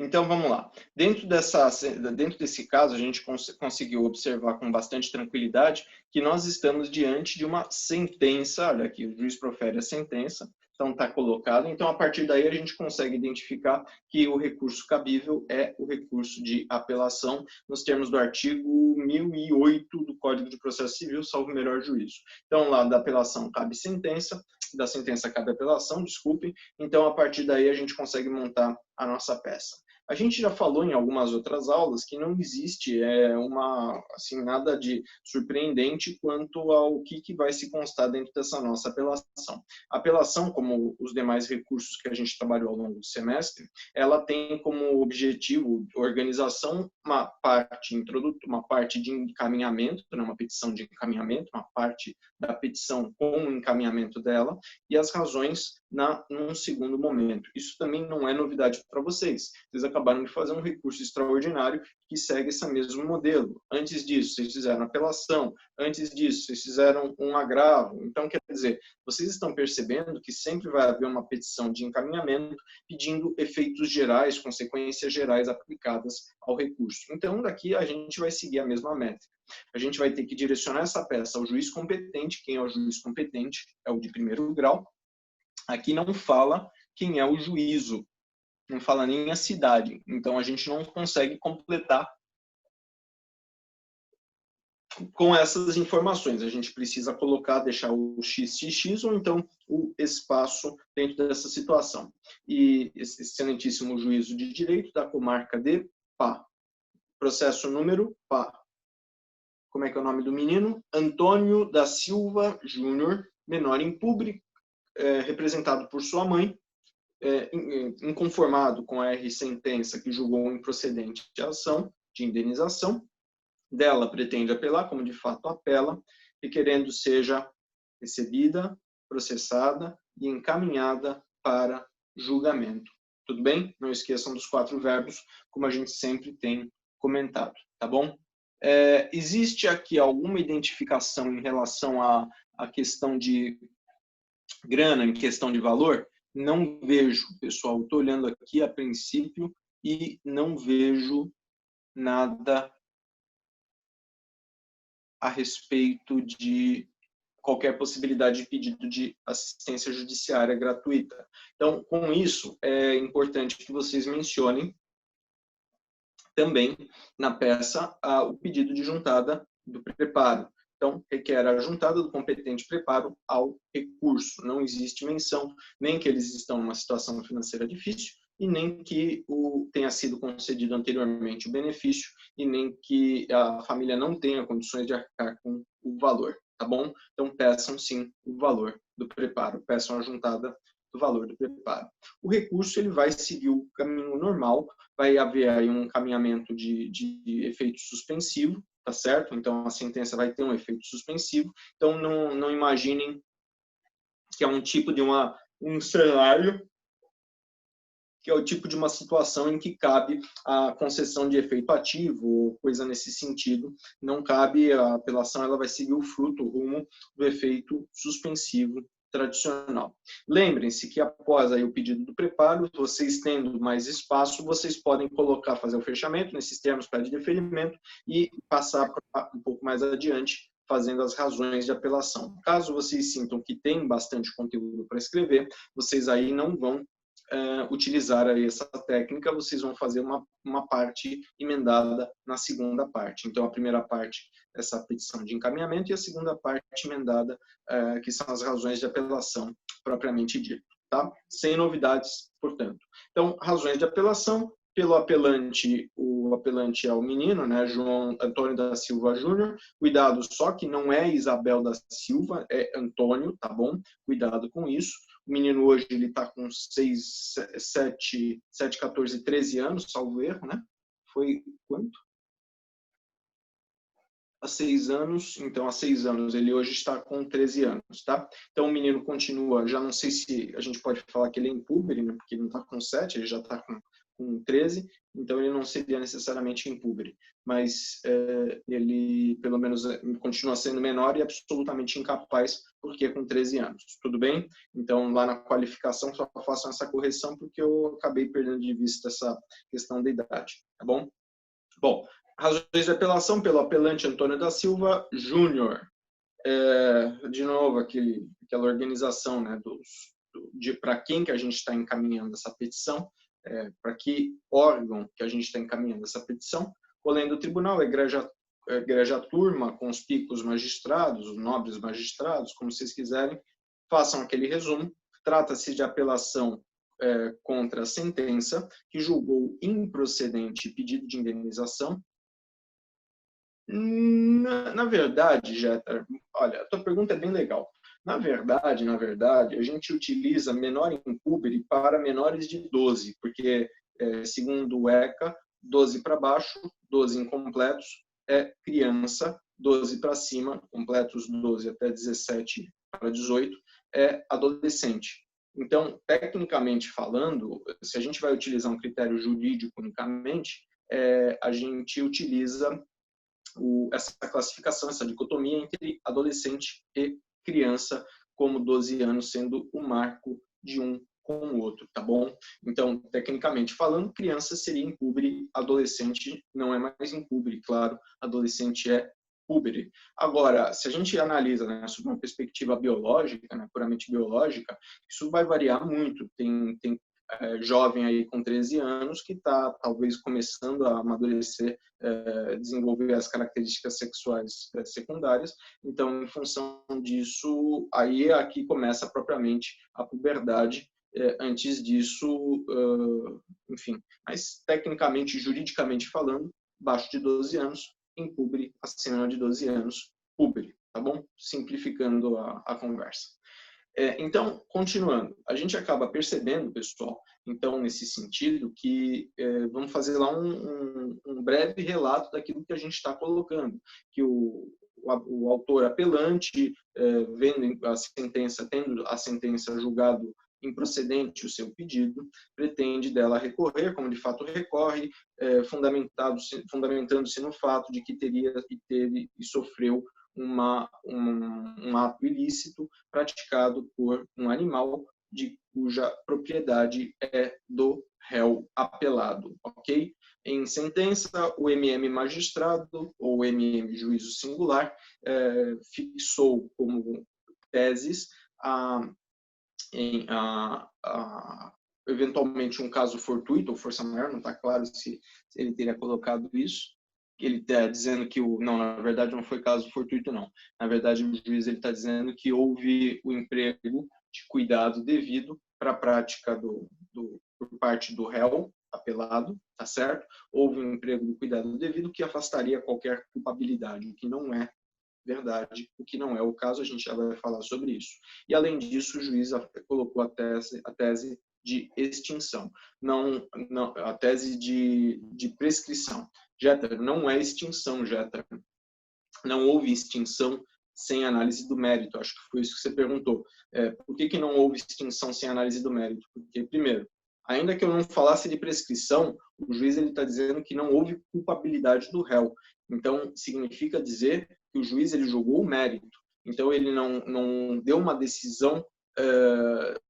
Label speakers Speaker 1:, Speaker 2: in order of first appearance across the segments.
Speaker 1: Então, vamos lá. Dentro desse caso, a gente conseguiu observar com bastante tranquilidade que nós estamos diante de uma sentença. Olha aqui, o juiz profere a sentença, então está colocado. Então, a partir daí, a gente consegue identificar que o recurso cabível é o recurso de apelação, nos termos do artigo 1008 do Código de Processo Civil, salvo melhor juízo. Então, lá da apelação cabe sentença, da sentença cabe apelação, desculpe. Então, a partir daí, a gente consegue montar a nossa peça. A gente já falou em algumas outras aulas que não existe nada de surpreendente quanto ao que vai se constar dentro dessa nossa apelação. A apelação, como os demais recursos que a gente trabalhou ao longo do semestre, ela tem como objetivo organização, uma parte de encaminhamento, uma petição de encaminhamento, uma parte da petição com o encaminhamento dela, e as razões num segundo momento. Isso também não é novidade para vocês. Vocês acabaram de fazer um recurso extraordinário que segue esse mesmo modelo. Antes disso, vocês fizeram apelação. Antes disso, vocês fizeram um agravo. Então, quer dizer, vocês estão percebendo que sempre vai haver uma petição de encaminhamento pedindo efeitos gerais, consequências gerais aplicadas ao recurso. Então, daqui a gente vai seguir a mesma métrica. A gente vai ter que direcionar essa peça ao juiz competente. Quem é o juiz competente? É o de primeiro grau. Aqui não fala quem é o juízo, não fala nem a cidade. Então, a gente não consegue completar com essas informações. A gente precisa deixar o XXX ou então o espaço dentro dessa situação. E esse excelentíssimo juízo de direito da comarca de Pá. Processo número Pá. Como é que é o nome do menino? Antônio da Silva Júnior, menor em público, representado por sua mãe, inconformado com a sentença que julgou improcedente a ação de indenização, dela pretende apelar, como de fato apela, requerendo seja recebida, processada e encaminhada para julgamento. Tudo bem? Não esqueçam dos 4 verbos, como a gente sempre tem comentado, tá bom? Existe aqui alguma identificação em relação à questão de grana, em questão de valor? Não vejo, pessoal. Estou olhando aqui a princípio e não vejo nada a respeito de qualquer possibilidade de pedido de assistência judiciária gratuita. Então, com isso, é importante que vocês mencionem também na peça o pedido de juntada do preparo. Então, requer a juntada do competente preparo ao recurso. Não existe menção nem que eles estão numa situação financeira difícil e nem que tenha sido concedido anteriormente o benefício e nem que a família não tenha condições de arcar com o valor, tá bom? Então, peçam sim o valor do preparo, peçam a juntada do valor do preparo. O recurso ele vai seguir o caminho normal, vai haver aí um encaminhamento de efeito suspensivo, tá certo? Então, a sentença vai ter um efeito suspensivo. Então, não imaginem que é um tipo de um cenário, que é o tipo de uma situação em que cabe a concessão de efeito ativo ou coisa nesse sentido. Não cabe, a apelação ela vai seguir o rumo do efeito suspensivo tradicional. Lembrem-se que após aí o pedido do preparo, vocês tendo mais espaço, vocês podem fazer o fechamento nesses termos para de deferimento e passar um pouco mais adiante fazendo as razões de apelação. Caso vocês sintam que tem bastante conteúdo para escrever, vocês aí não vão utilizar aí essa técnica, vocês vão fazer uma parte emendada na segunda parte. Então, a primeira parte, essa petição de encaminhamento, e a segunda parte emendada, que são as razões de apelação propriamente dito, tá? Sem novidades, portanto. Então, razões de apelação, pelo apelante, o apelante é o menino, né, João Antônio da Silva Júnior. Cuidado só que não é Isabel da Silva, é Antônio, tá bom? Cuidado com isso. O menino hoje ele está com 7, 14, 13 anos, salvo erro, né? Foi quanto? Há 6 anos, então há 6 anos, ele hoje está com 13 anos, tá? Então o menino continua, já não sei se a gente pode falar que ele é impúber, né? Porque ele não está com 7, ele já está com com 13, então ele não seria necessariamente impúber, mas ele, pelo menos, continua sendo menor e absolutamente incapaz, porque é com 13 anos. Tudo bem? Então, lá na qualificação, só façam essa correção, porque eu acabei perdendo de vista essa questão da idade, tá bom? Bom, razões de apelação pelo apelante Antônio da Silva Júnior. De novo, aquela organização, né, para quem que a gente está encaminhando essa petição, para que órgão que a gente está encaminhando essa petição. Colém do tribunal, egreja turma, com os picos magistrados, os nobres magistrados, como vocês quiserem, façam aquele resumo. Trata-se de apelação contra a sentença que julgou improcedente pedido de indenização. Na verdade, Jeter, olha, a tua pergunta é bem legal. Na verdade, a gente utiliza menor impúber para menores de 12, porque, segundo o ECA, 12 para baixo, 12 incompletos, é criança, 12 para cima, completos 12 até 17 para 18, é adolescente. Então, tecnicamente falando, se a gente vai utilizar um critério jurídico unicamente, a gente utiliza essa classificação, essa dicotomia entre adolescente e criança, como 12 anos sendo o marco de um com o outro, tá bom? Então, tecnicamente falando, criança seria impúber, adolescente não é mais impúber, claro, adolescente é púber. Agora, se a gente analisa, né, sob uma perspectiva biológica, né, puramente biológica, isso vai variar muito. Tem jovem aí com 13 anos que está talvez começando a amadurecer, desenvolver as características sexuais secundárias. Então, em função disso, aí aqui começa propriamente a puberdade. Antes disso, enfim, mas tecnicamente, juridicamente falando, abaixo de 12 anos, impúber, acima de 12 anos, púber, tá bom? Simplificando a conversa. Então, continuando, a gente acaba percebendo, pessoal, então, nesse sentido, que vamos fazer lá um breve relato daquilo que a gente está colocando, que o autor apelante, vendo a sentença, tendo a sentença julgado improcedente o seu pedido, pretende dela recorrer, como de fato recorre, fundamentando-se no fato de que teve e sofreu um ato ilícito praticado por um animal cuja propriedade é do réu apelado, ok? Em sentença, o MM magistrado, ou MM juízo singular, fixou como teses eventualmente um caso fortuito ou força maior, não está claro se ele teria colocado isso. Ele está dizendo que não, na verdade não foi caso fortuito, não. Na verdade, o juiz está dizendo que houve o emprego de cuidado devido para a prática por parte do réu apelado, tá certo? Houve um emprego do cuidado devido que afastaria qualquer culpabilidade, o que não é verdade, o que não é o caso, a gente já vai falar sobre isso. E, além disso, o juiz colocou a tese de extinção, não a tese de prescrição. Jeter, não é extinção, Jeter. Não houve extinção sem análise do mérito. Acho que foi isso que você perguntou. Por que não houve extinção sem análise do mérito? Porque, primeiro, ainda que eu não falasse de prescrição, o juiz está dizendo que não houve culpabilidade do réu. Então, significa dizer que o juiz julgou o mérito. Então, ele não deu uma decisão,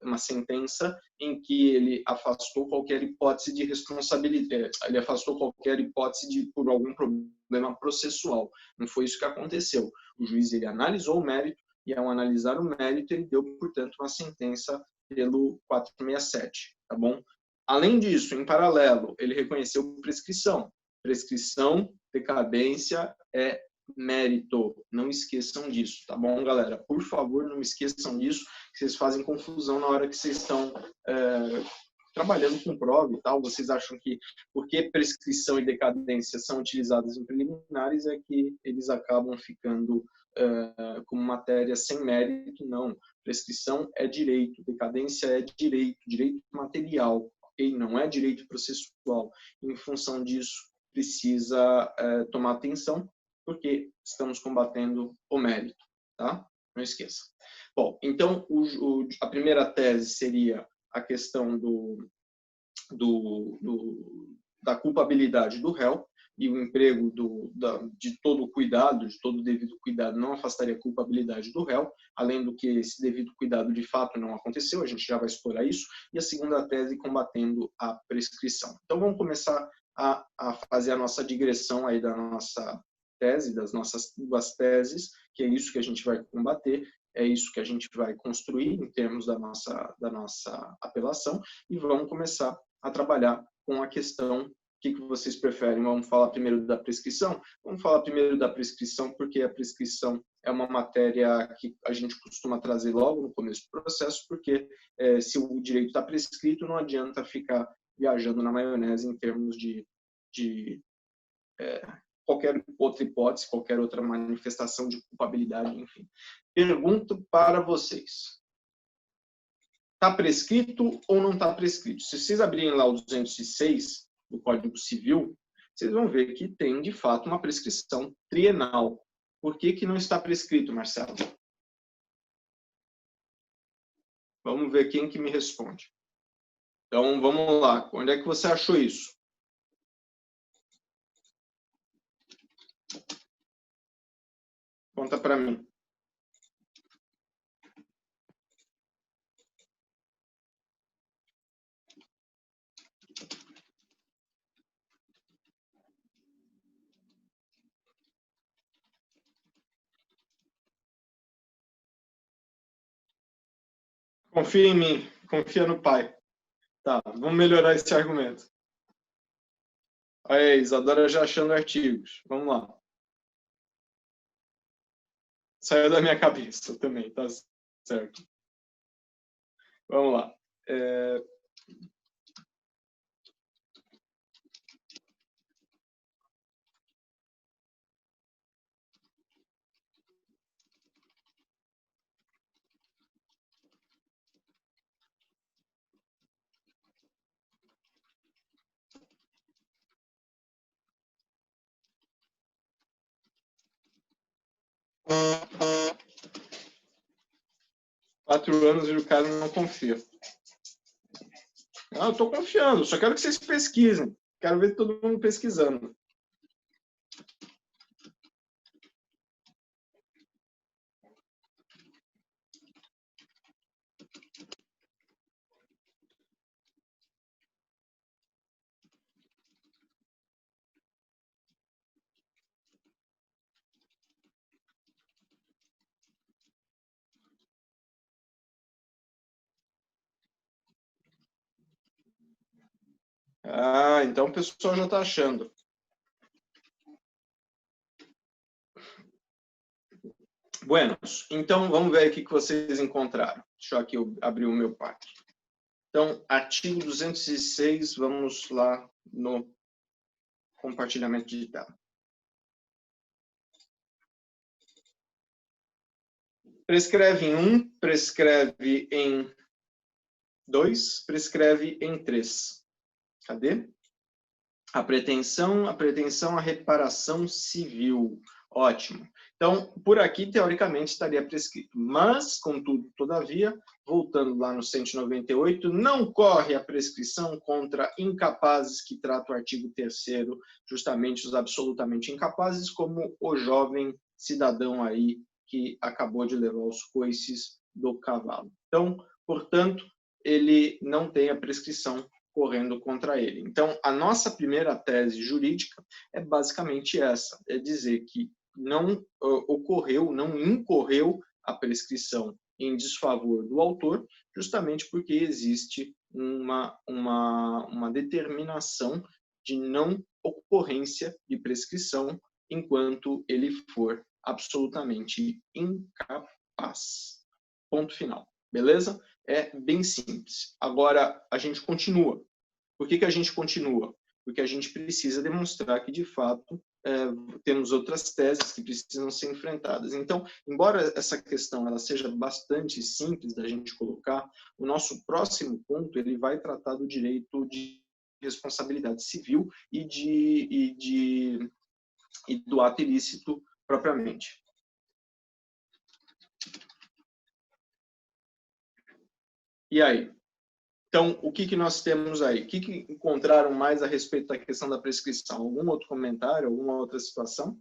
Speaker 1: uma sentença em que ele afastou qualquer hipótese de responsabilidade, ele afastou qualquer hipótese por algum problema processual. Não foi isso que aconteceu. O juiz analisou o mérito e, ao analisar o mérito, ele deu, portanto, uma sentença pelo 467, tá bom? Além disso, em paralelo, ele reconheceu prescrição. Prescrição, decadência é mérito. Não esqueçam disso, tá bom, galera? Por favor, não esqueçam disso, que vocês fazem confusão na hora que vocês estão trabalhando com prova e tal. Vocês acham que porque prescrição e decadência são utilizadas em preliminares é que eles acabam ficando como matéria sem mérito? Não. Prescrição é direito, decadência é direito material, ok? Não é direito processual. Em função disso, precisa tomar atenção, porque estamos combatendo o mérito, tá? Não esqueça. Bom, então, a primeira tese seria a questão da culpabilidade do réu, e o emprego de todo o cuidado, de todo o devido cuidado, não afastaria a culpabilidade do réu, além do que esse devido cuidado de fato não aconteceu, a gente já vai explorar isso, e a segunda tese, combatendo a prescrição. Então vamos começar a fazer a nossa digressão aí da nossa tese, das nossas duas teses, que é isso que a gente vai combater, é isso que a gente vai construir em termos da nossa apelação, e vamos começar a trabalhar com a questão. O que vocês preferem? Vamos falar primeiro da prescrição? Vamos falar primeiro da prescrição, porque a prescrição é uma matéria que a gente costuma trazer logo no começo do processo, porque se o direito está prescrito, não adianta ficar viajando na maionese em termos de qualquer outra hipótese, qualquer outra manifestação de culpabilidade, enfim. Pergunto para vocês. Está prescrito ou não está prescrito? Se vocês abrirem lá o 206 do Código Civil, vocês vão ver que tem, de fato, uma prescrição trienal. Por que não está prescrito, Marcelo? Vamos ver quem que me responde. Então, vamos lá. Onde é que você achou isso? Conta para mim. Confia em mim, confia no pai. Tá, vamos melhorar esse argumento. Aí, Isadora já achando artigos. Vamos lá. Saiu da minha cabeça também, tá certo. Vamos lá. 4 anos e o cara não confia. Não, eu estou confiando, só quero que vocês pesquisem. Quero ver todo mundo pesquisando. Ah, então o pessoal já está achando. Buenos. Então, vamos ver aqui o que vocês encontraram. Deixa eu aqui abrir o meu pack. Então, artigo 206, vamos lá no compartilhamento de tela. Prescreve em 1, prescreve em 2, prescreve em 3. Cadê? A pretensão à reparação civil. Ótimo. Então, por aqui, teoricamente, estaria prescrito. Mas, contudo, todavia, voltando lá no 198, não corre a prescrição contra incapazes que trata o artigo 3º, justamente os absolutamente incapazes, como o jovem cidadão aí que acabou de levar os coices do cavalo. Então, portanto, ele não tem a prescrição correndo contra ele. Então, a nossa primeira tese jurídica é basicamente essa, é dizer que não ocorreu, não incorreu a prescrição em desfavor do autor, justamente porque existe uma determinação de não ocorrência de prescrição enquanto ele for absolutamente incapaz. Ponto final. Beleza? É bem simples. Agora, a gente continua. Por que a gente continua? Porque a gente precisa demonstrar que, de fato, temos outras teses que precisam ser enfrentadas. Então, embora essa questão ela seja bastante simples da gente colocar, o nosso próximo ponto ele vai tratar do direito de responsabilidade civil e do ato ilícito propriamente. E aí? Então, o que nós temos aí? O que encontraram mais a respeito da questão da prescrição? Algum outro comentário, alguma outra situação?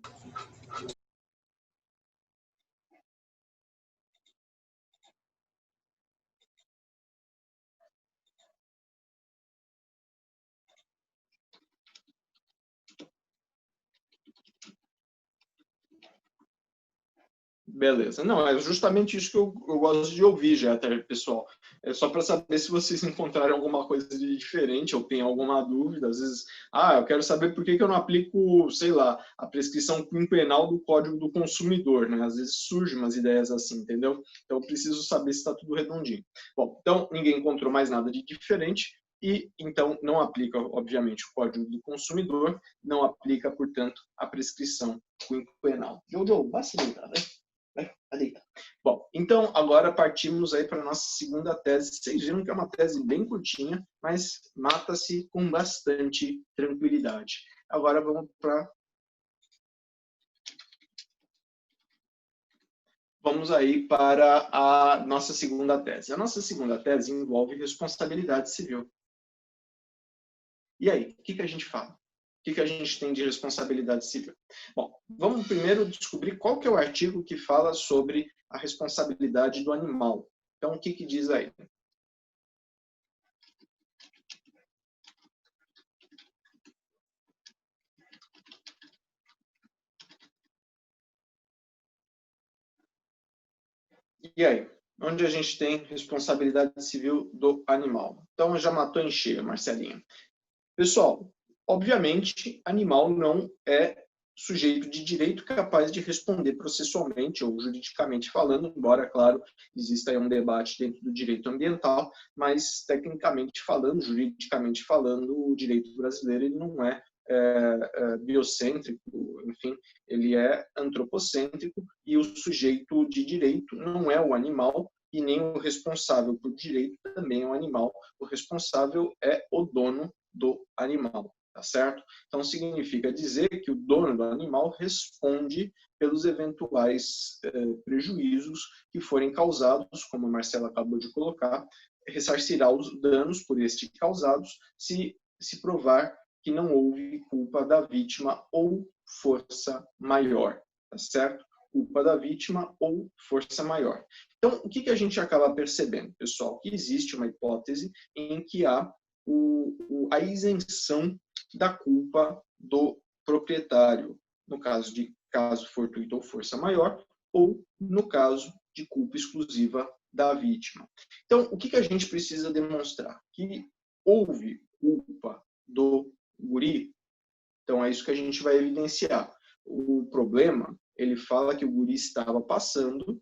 Speaker 1: Beleza. Não, é justamente isso que eu gosto de ouvir já, tá, pessoal? É só para saber se vocês encontraram alguma coisa de diferente ou tem alguma dúvida. Às vezes, eu quero saber por que eu não aplico, sei lá, a prescrição quinquenal do Código do Consumidor, né? Às vezes surgem umas ideias assim, entendeu? Então, eu preciso saber se está tudo redondinho. Bom, então, ninguém encontrou mais nada de diferente e, então, não aplica, obviamente, o Código do Consumidor, não aplica, portanto, a prescrição quinquenal. Jojo, basta deitar, né? Bom, então agora partimos aí para a nossa segunda tese. Vocês viram que é uma tese bem curtinha, mas mata-se com bastante tranquilidade. Agora vamos aí para a nossa segunda tese. A nossa segunda tese envolve responsabilidade civil. E aí, o que a gente fala? O que a gente tem de responsabilidade civil? Bom, vamos primeiro descobrir qual que é o artigo que fala sobre a responsabilidade do animal. Então, o que diz aí? E aí? Onde a gente tem responsabilidade civil do animal? Então, já matou em cheio, Marcelinha. Pessoal, obviamente, animal não é sujeito de direito capaz de responder processualmente ou juridicamente falando, embora, claro, exista aí um debate dentro do direito ambiental, mas, tecnicamente falando, juridicamente falando, o direito brasileiro ele não é biocêntrico, enfim, ele é antropocêntrico e o sujeito de direito não é o animal e nem o responsável por direito também é o animal. O responsável é o dono do animal, tá certo? Então significa dizer que o dono do animal responde pelos eventuais prejuízos que forem causados, como a Marcela acabou de colocar, ressarcirá os danos por este causados se provar que não houve culpa da vítima ou força maior, tá certo? Culpa da vítima ou força maior. Então, o que a gente acaba percebendo, pessoal? Que existe uma hipótese em que há a isenção da culpa do proprietário, no caso de caso fortuito ou força maior, ou no caso de culpa exclusiva da vítima. Então, o que a gente precisa demonstrar? Que houve culpa do guri, então é isso que a gente vai evidenciar. O problema, ele fala que o guri estava passando, o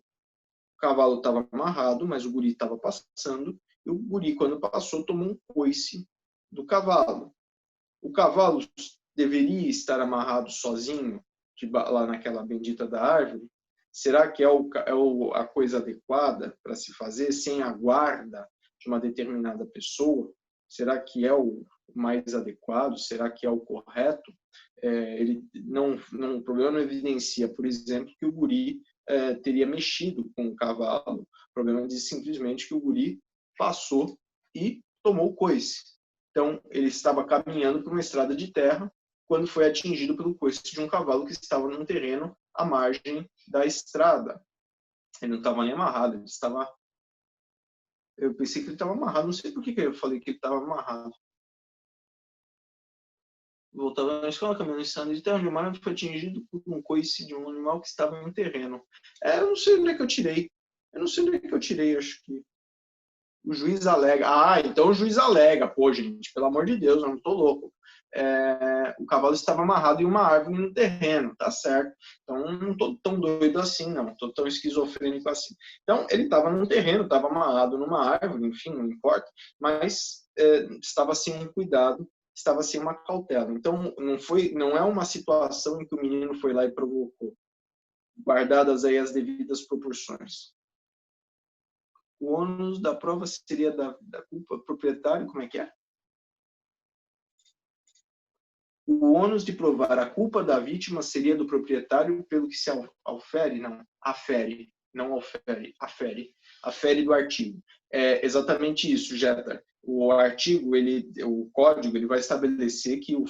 Speaker 1: cavalo estava amarrado, mas o guri estava passando, e o guri, quando passou, tomou um coice do cavalo. O cavalo deveria estar amarrado sozinho, lá naquela bendita da árvore? Será que é a coisa adequada para se fazer, sem a guarda de uma determinada pessoa? Será que é o mais adequado? Será que é o correto? O problema não evidencia, por exemplo, que o guri teria mexido com o cavalo. O problema diz simplesmente que o guri passou e tomou o coice. Então, ele estava caminhando por uma estrada de terra quando foi atingido pelo coice de um cavalo que estava num terreno à margem da estrada. Ele não estava nem amarrado, ele estava... Eu pensei que ele estava amarrado, não sei por que eu falei que ele estava amarrado. Voltava na escola, caminhando em estrada de terra, onde o mar foi atingido por um coice de um animal que estava em um terreno. Eu não sei onde é que eu tirei. Acho que o juiz alega. Então o juiz alega. Pô, gente, pelo amor de Deus, eu não tô louco. O cavalo estava amarrado em uma árvore no terreno, tá certo. Então não tô tão doido assim, não. Tô tão esquizofrênico assim. Então ele estava num terreno, estava amarrado numa árvore, enfim, não importa. Mas estava sem um cuidado, estava sem uma cautela. Então não é uma situação em que o menino foi lá e provocou, guardadas aí as devidas proporções. O ônus da prova seria da culpa proprietário, como é que é? O ônus de provar a culpa da vítima seria do proprietário pelo que se aufere, não, afere, não aufere, afere do artigo. É exatamente isso, Jetta. o artigo, o código, ele vai estabelecer que o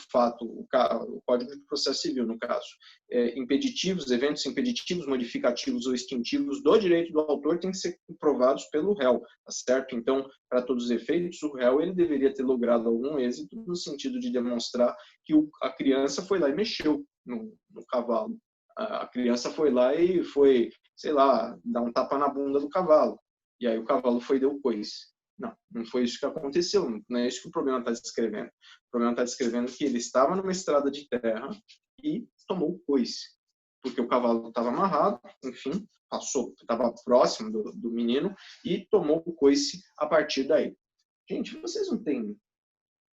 Speaker 1: Código de Processo Civil, no caso, eventos impeditivos, modificativos ou extintivos do direito do autor têm que ser comprovados pelo réu, tá certo? Então, para todos os efeitos, o réu ele deveria ter logrado algum êxito no sentido de demonstrar que a criança foi lá e mexeu no cavalo. A criança foi lá e foi, sei lá, dar um tapa na bunda do cavalo. E aí o cavalo foi e deu coice. Não foi isso que aconteceu, não é isso que o problema está descrevendo. O problema está descrevendo que ele estava numa estrada de terra e tomou coice, porque o cavalo estava amarrado, enfim, estava próximo do menino e tomou o coice a partir daí. Gente, vocês não têm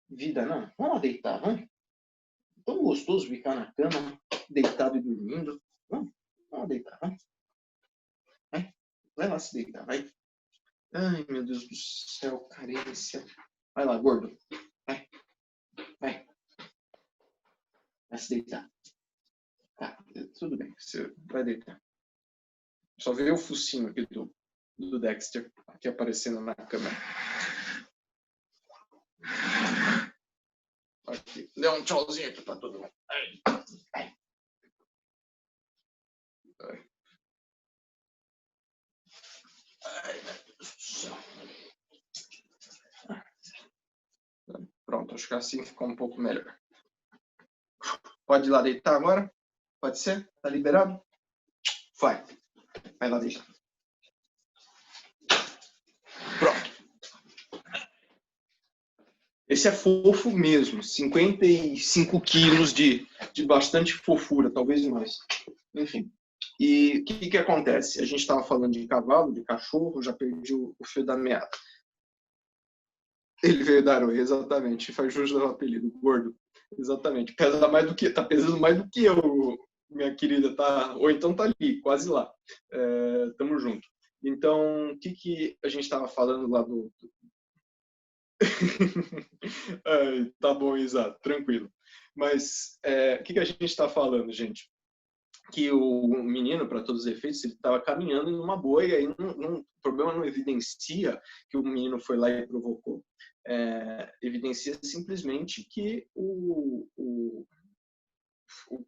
Speaker 1: vida, não? Vamos lá deitar, vamos? Tão gostoso ficar na cama, deitado e dormindo. Vamos deitar, vamos? Vai lá se deitar, vai. Ai, meu Deus do céu, carência. Vai lá, gordo. Vai. Vai. Vai se deitar. Tá, tudo bem, você vai deitar. Só veio o focinho aqui do Dexter, aqui aparecendo na câmera. Aqui. Dê um tchauzinho aqui pra todo mundo. Ai. Ai. Ai, meu Deus do céu. Pronto, acho que assim ficou um pouco melhor. Pode ir lá deitar agora? Pode ser? Tá liberado? Vai. Vai lá deitar. Pronto. Esse é fofo mesmo. 55 quilos de bastante fofura, talvez mais. Enfim. E o que acontece? A gente estava falando de cavalo, de cachorro, já perdi o fio da meada. Ele veio da Aroia, exatamente. Faz jus ao apelido, gordo. Exatamente. Pesa mais do que, tá pesando mais do que eu, minha querida, tá? Ou então tá ali, quase lá. Tamo junto. Então, o que a gente estava falando lá do... Tá bom, Isa, tranquilo. Mas o que a gente está falando, gente? Que o menino, para todos os efeitos, ele estava caminhando numa boa e aí o problema não evidencia que o menino foi lá e provocou. Evidencia simplesmente que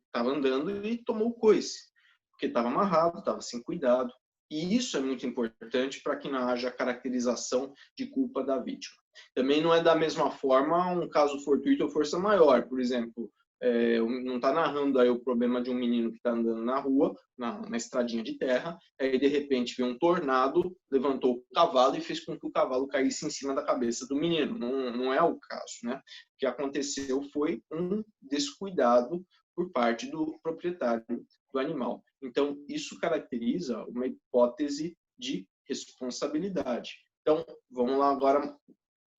Speaker 1: estava andando e tomou o coice, porque estava amarrado, estava sem cuidado. E isso é muito importante para que não haja caracterização de culpa da vítima. Também não é da mesma forma um caso fortuito ou força maior. Por exemplo, não está narrando aí o problema de um menino que está andando na rua, na estradinha de terra, aí de repente veio um tornado, levantou o cavalo e fez com que o cavalo caísse em cima da cabeça do menino. Não é o caso, né? O que aconteceu foi um descuidado por parte do proprietário do animal. Então, isso caracteriza uma hipótese de responsabilidade. Então, vamos lá agora,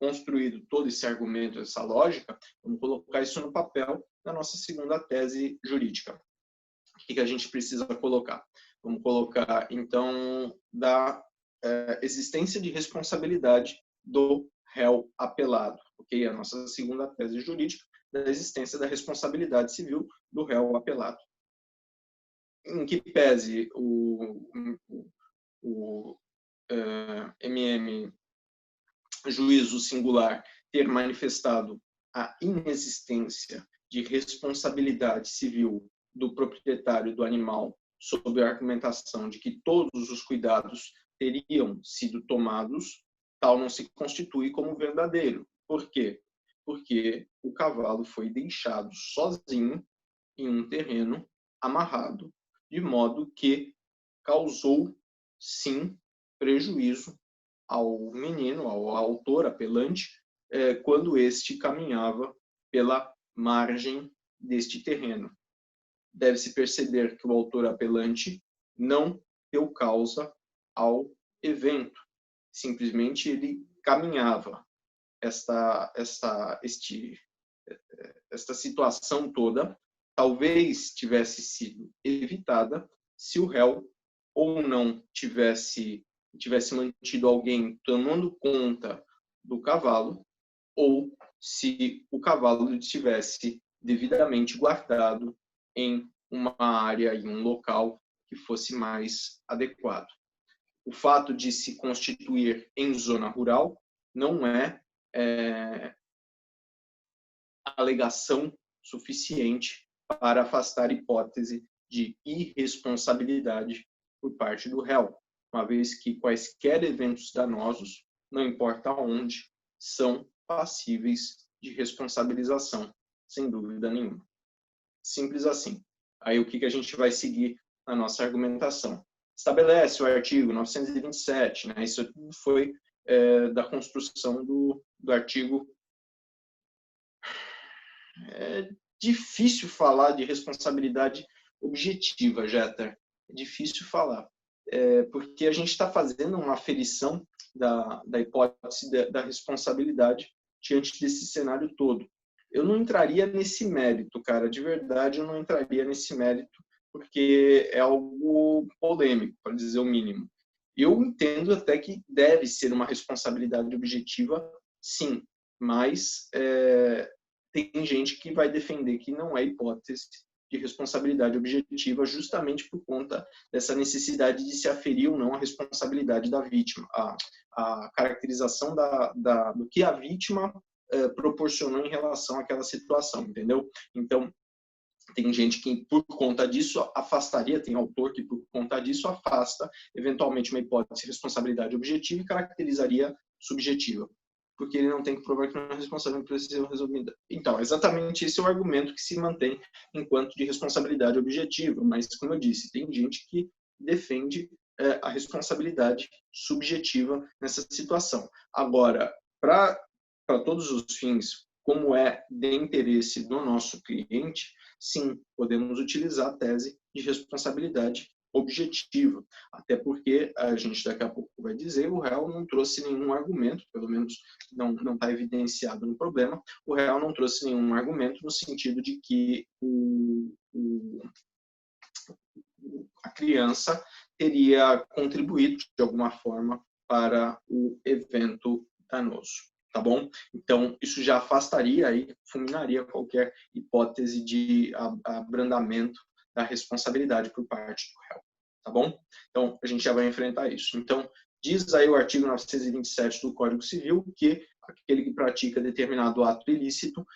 Speaker 1: construído todo esse argumento, essa lógica, vamos colocar isso no papel na nossa segunda tese jurídica. O que a gente precisa colocar? Vamos colocar, então, da existência de responsabilidade do réu apelado, ok? A nossa segunda tese jurídica, da existência da responsabilidade civil do réu apelado. Em que pese o MM juízo singular ter manifestado a inexistência de responsabilidade civil do proprietário do animal sob a argumentação de que todos os cuidados teriam sido tomados, tal não se constitui como verdadeiro. Por quê? Porque o cavalo foi deixado sozinho em um terreno amarrado, de modo que causou, sim, prejuízo ao menino, ao autor apelante, quando este caminhava pela margem deste terreno. Deve-se perceber que o autor apelante não deu causa ao evento, simplesmente ele caminhava. Esta situação toda talvez tivesse sido evitada se o réu ou não tivesse mantido alguém tomando conta do cavalo, ou se o cavalo estivesse devidamente guardado em uma área, em um local que fosse mais adequado. O fato de se constituir em zona rural não é alegação suficiente para afastar a hipótese de irresponsabilidade por parte do réu, uma vez que quaisquer eventos danosos, não importa onde, são passíveis de responsabilização, sem dúvida nenhuma. Simples assim. Aí o que a gente vai seguir na nossa argumentação? Estabelece o artigo 927, né? Isso foi da construção do artigo. É difícil falar de responsabilidade objetiva, Jeter. É difícil falar, porque a gente está fazendo uma aferição da hipótese da responsabilidade diante desse cenário todo. Eu não entraria nesse mérito, cara, de verdade eu não entraria nesse mérito, porque é algo polêmico, para dizer o mínimo. Eu entendo até que deve ser uma responsabilidade objetiva, sim, mas tem gente que vai defender que não é hipótese de responsabilidade objetiva justamente por conta dessa necessidade de se aferir ou não a responsabilidade da vítima, a caracterização do que a vítima proporcionou em relação àquela situação, entendeu? Então, tem gente que, por conta disso, afastaria, tem autor que, por conta disso, afasta, eventualmente, uma hipótese de responsabilidade objetiva e caracterizaria subjetiva, porque ele não tem que provar que não é responsável por ser resolvido. Então, exatamente esse é o argumento que se mantém enquanto de responsabilidade objetiva, mas, como eu disse, tem gente que defende a responsabilidade subjetiva nessa situação. Agora, para todos os fins, como é de interesse do nosso cliente, sim, podemos utilizar a tese de responsabilidade objetiva, até porque a gente daqui a pouco vai dizer, o réu não trouxe nenhum argumento, pelo menos não está evidenciado no problema, o réu não trouxe nenhum argumento no sentido de que a criança teria contribuído de alguma forma para o evento danoso, tá bom? Então, isso já afastaria e fulminaria qualquer hipótese de abrandamento da responsabilidade por parte do réu, tá bom? Então, a gente já vai enfrentar isso. Então, diz aí o artigo 927 do Código Civil que aquele que pratica determinado ato ilícito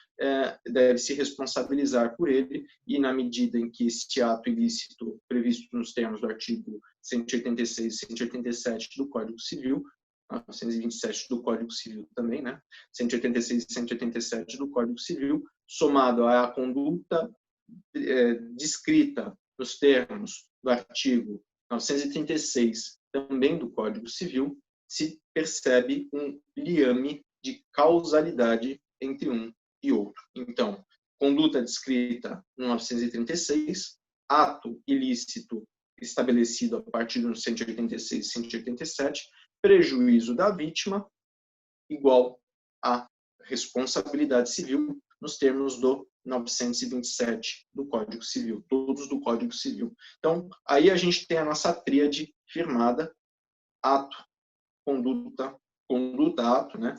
Speaker 1: deve se responsabilizar por ele e, na medida em que este ato ilícito previsto nos termos do artigo 186 e 187 do Código Civil, 927 do Código Civil também, né? 186 e 187 do Código Civil, somado à conduta descrita nos termos do artigo 936 também do Código Civil, se percebe um liame de causalidade entre um e outro. Então, conduta descrita no 936, ato ilícito estabelecido a partir do 186 e 187, prejuízo da vítima igual a responsabilidade civil nos termos do 927 do Código Civil, todos do Código Civil. Então, aí a gente tem a nossa tríade firmada, ato, conduta, ato, né?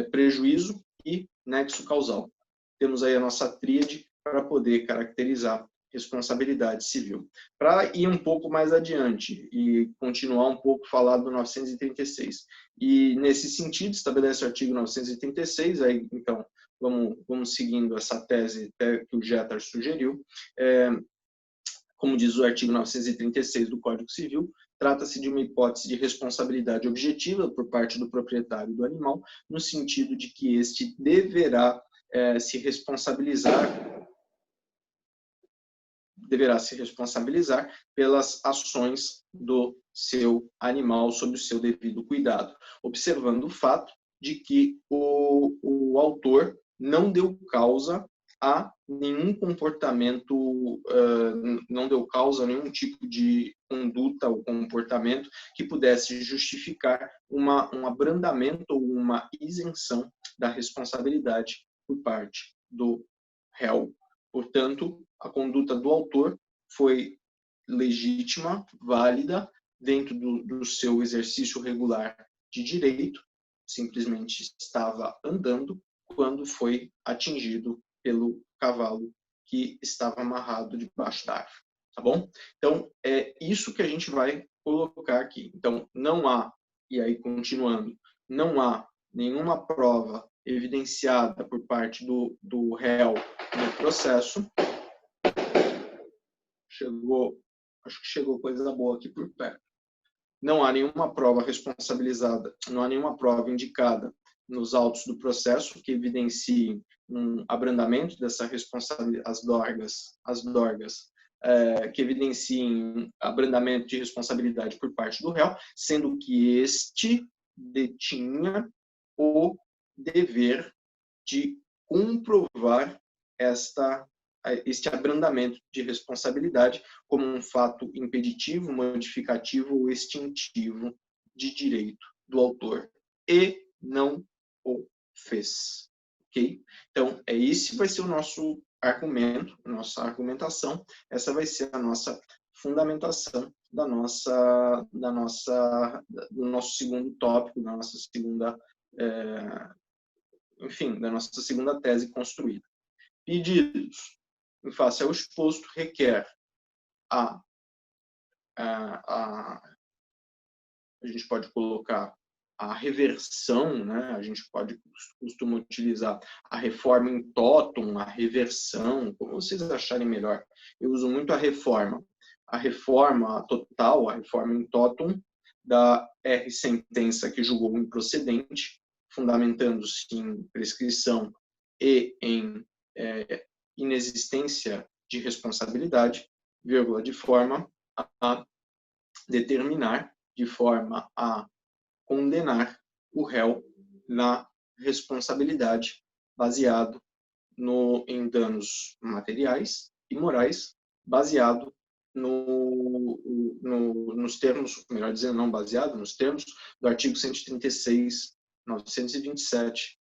Speaker 1: Prejuízo e nexo causal. Temos aí a nossa tríade para poder caracterizar responsabilidade civil. Para ir um pouco mais adiante e continuar um pouco falar do 936. E, nesse sentido, estabelece o artigo 936, aí, então, vamos seguindo essa tese que o Jeter sugeriu. Como diz o artigo 936 do Código Civil, trata-se de uma hipótese de responsabilidade objetiva por parte do proprietário do animal, no sentido de que este deverá se responsabilizar pelas ações do seu animal sob o seu devido cuidado, observando o fato de que o autor não deu causa a nenhum comportamento, não deu causa a nenhum tipo de conduta ou comportamento que pudesse justificar um abrandamento ou uma isenção da responsabilidade por parte do réu. Portanto, a conduta do autor foi legítima, válida, dentro do seu exercício regular de direito, simplesmente estava andando quando foi atingido pelo cavalo que estava amarrado debaixo da árvore, tá bom? Então, é isso que a gente vai colocar aqui. Então, não há, e aí continuando, não há nenhuma prova evidenciada por parte do réu no processo. Acho que chegou coisa boa aqui por perto. Não há nenhuma prova responsabilizada, não há nenhuma prova indicada nos autos do processo que evidencie um abrandamento dessa responsabilidade, as dorgas, que evidenciem abrandamento de responsabilidade por parte do réu, sendo que este detinha o dever de comprovar este abrandamento de responsabilidade como um fato impeditivo, modificativo ou extintivo de direito do autor, e não o fez. Ok? Então, esse vai ser o nosso argumento, nossa argumentação, essa vai ser a nossa fundamentação do nosso segundo tópico, da nossa segunda, da nossa segunda tese construída. Pedidos em face ao exposto requer a gente pode colocar a reversão, né? A gente costuma utilizar a reforma in totum, a reversão, como vocês acharem melhor. Eu uso muito a reforma total, a reforma in totum da sentença que julgou improcedente, fundamentando-se em prescrição e em inexistência de responsabilidade, vírgula, de forma a determinar, de forma a condenar o réu na responsabilidade baseado em danos materiais e morais, baseado nos termos, melhor dizendo, não baseado, nos termos do artigo 136, 927,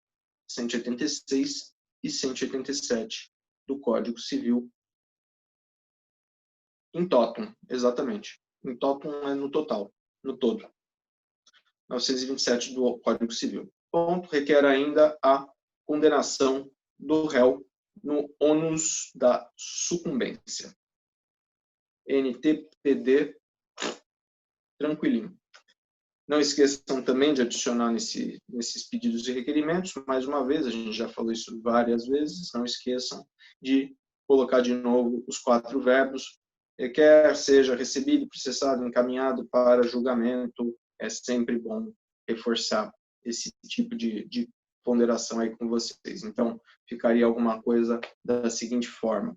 Speaker 1: 186 e 187 do Código Civil. In totum, exatamente. In totum é no total, no todo. 927 do Código Civil. Ponto, requer ainda a condenação do réu no ônus da sucumbência. NTPD, tranquilinho. Não esqueçam também de adicionar nesses pedidos e requerimentos, mais uma vez, a gente já falou isso várias vezes, não esqueçam de colocar de novo os 4 verbos, requer, seja recebido, processado, encaminhado para julgamento. É sempre bom reforçar esse tipo de ponderação aí com vocês. Então, ficaria alguma coisa da seguinte forma: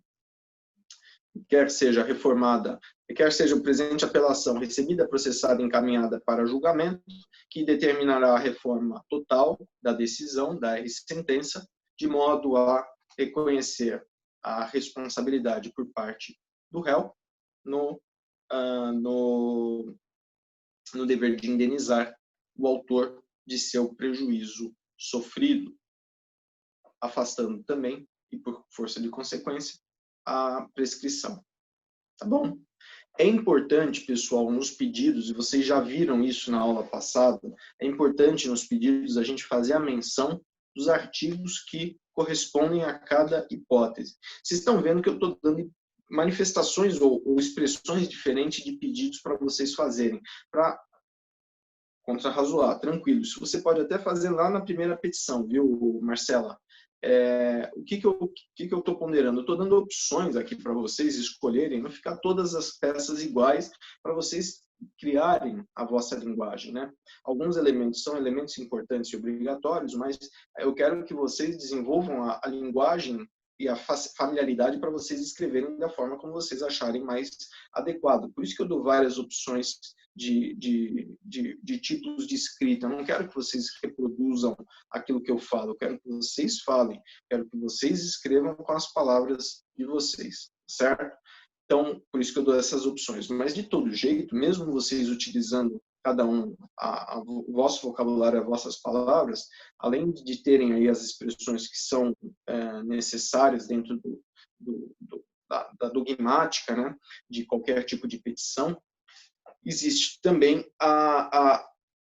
Speaker 1: quer seja reformada, quer seja o presente apelação recebida, processada, encaminhada para julgamento, que determinará a reforma total da decisão, da sentença, de modo a reconhecer a responsabilidade por parte do réu no dever de indenizar o autor de seu prejuízo sofrido, afastando também, e por força de consequência, a prescrição. Tá bom? É importante, pessoal, nos pedidos, e vocês já viram isso na aula passada, é importante nos pedidos a gente fazer a menção dos artigos que correspondem a cada hipótese. Vocês estão vendo que eu estou dando manifestações ou expressões diferentes de pedidos para vocês fazerem, para contrarrazoar, tranquilo. Isso você pode até fazer lá na primeira petição, viu, Marcela? O que eu estou ponderando? Eu estou dando opções aqui para vocês escolherem, não ficar todas as peças iguais, para vocês criarem a vossa linguagem, né? Alguns elementos são elementos importantes e obrigatórios, mas eu quero que vocês desenvolvam a linguagem e a familiaridade para vocês escreverem da forma como vocês acharem mais adequado. Por isso que eu dou várias opções de títulos de escrita. Eu não quero que vocês reproduzam aquilo que eu falo, eu quero que vocês falem, quero que vocês escrevam com as palavras de vocês, certo? Então, por isso que eu dou essas opções. Mas, de todo jeito, mesmo vocês utilizando cada um o vosso vocabulário, as vossas palavras, além de terem aí as expressões que são necessárias dentro da dogmática, né, de qualquer tipo de petição, existe também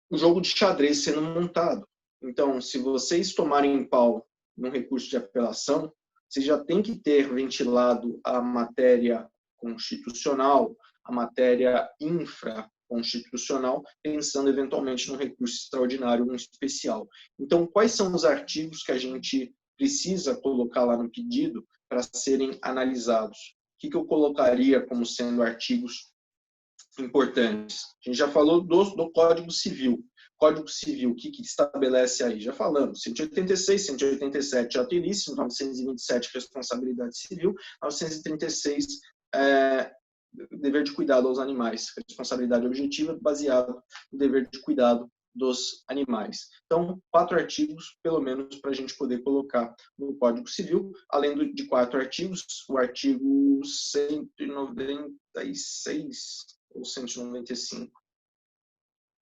Speaker 1: o jogo de xadrez sendo montado. Então, se vocês tomarem pau no recurso de apelação, vocês já têm que ter ventilado a matéria constitucional, a matéria infra constitucional, pensando eventualmente num recurso extraordinário, um especial. Então, quais são os artigos que a gente precisa colocar lá no pedido para serem analisados? O que eu colocaria como sendo artigos importantes? A gente já falou do Código Civil. Código Civil, o que estabelece aí? Já falamos, 186, 187, ato ilícito, 927, responsabilidade civil, 936, dever de cuidado aos animais, responsabilidade objetiva baseado no dever de cuidado dos animais. Então, 4 artigos, pelo menos, para a gente poder colocar no Código Civil, além de 4 artigos, o artigo 196 ou 195,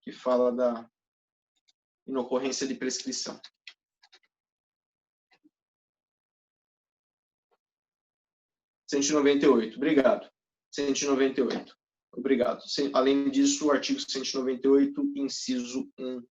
Speaker 1: que fala da inocorrência de prescrição. (198), obrigado. 198, obrigado. Além disso, o artigo 198, inciso 1,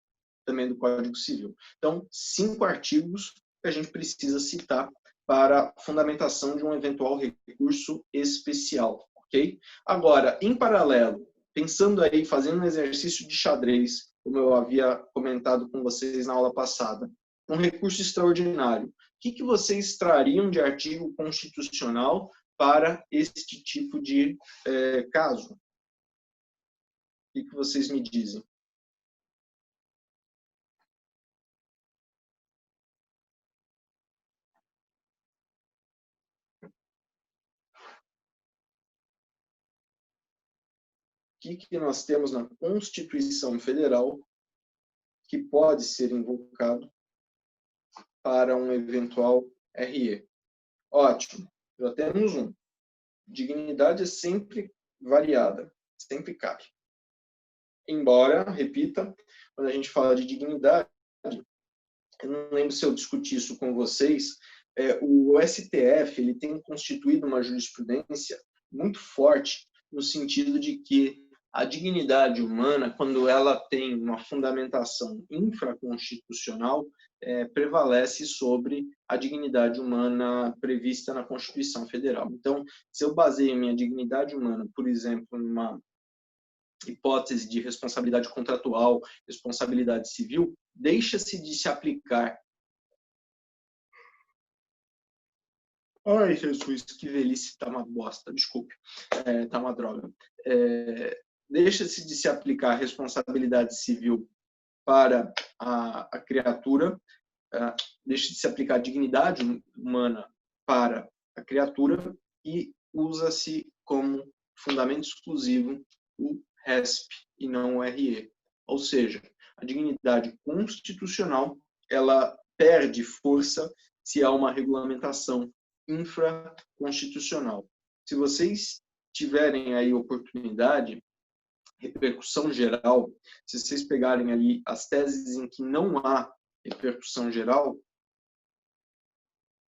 Speaker 1: também do Código Civil. Então, 5 artigos que a gente precisa citar para fundamentação de um eventual recurso especial, ok? Agora, em paralelo, pensando aí, fazendo um exercício de xadrez, como eu havia comentado com vocês na aula passada, um recurso extraordinário. O que vocês trariam de artigo constitucional para este tipo de caso? O que vocês me dizem? O que nós temos na Constituição Federal que pode ser invocado para um eventual RE? Ótimo, já temos um. Dignidade é sempre variada, sempre cabe. Embora, repita, quando a gente fala de dignidade, eu não lembro se eu discuti isso com vocês, o STF ele tem constituído uma jurisprudência muito forte no sentido de que a dignidade humana, quando ela tem uma fundamentação infraconstitucional, prevalece sobre a dignidade humana prevista na Constituição Federal. Então, se eu baseio minha dignidade humana, por exemplo, numa hipótese de responsabilidade contratual, responsabilidade civil, deixa-se de se aplicar. Ai, Jesus, que velhice, tá uma bosta, desculpe, tá uma droga. Deixa-se de se aplicar a responsabilidade civil para a criatura, deixa de se aplicar a dignidade humana para a criatura e usa-se como fundamento exclusivo o RESP e não o RE. Ou seja, a dignidade constitucional ela perde força se há uma regulamentação infraconstitucional. Se vocês tiverem aí oportunidade, repercussão geral, se vocês pegarem ali as teses em que não há repercussão geral,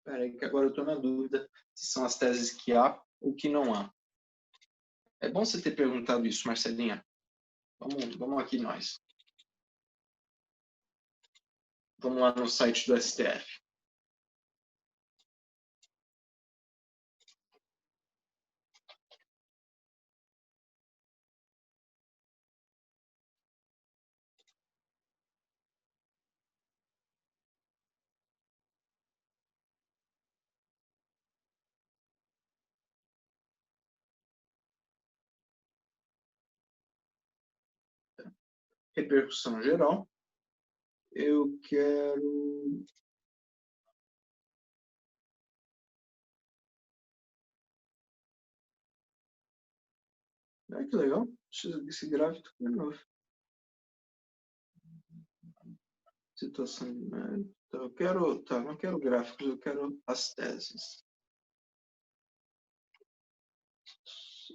Speaker 1: peraí que agora eu estou na dúvida se são as teses que há ou que não há. É bom você ter perguntado isso, Marcelinha. Vamos aqui nós. Vamos lá no site do STF. Repercussão geral. Eu quero... que legal. Esse gráfico é novo. Situação de mérito. Eu quero... Tá, não quero gráficos, eu quero as teses.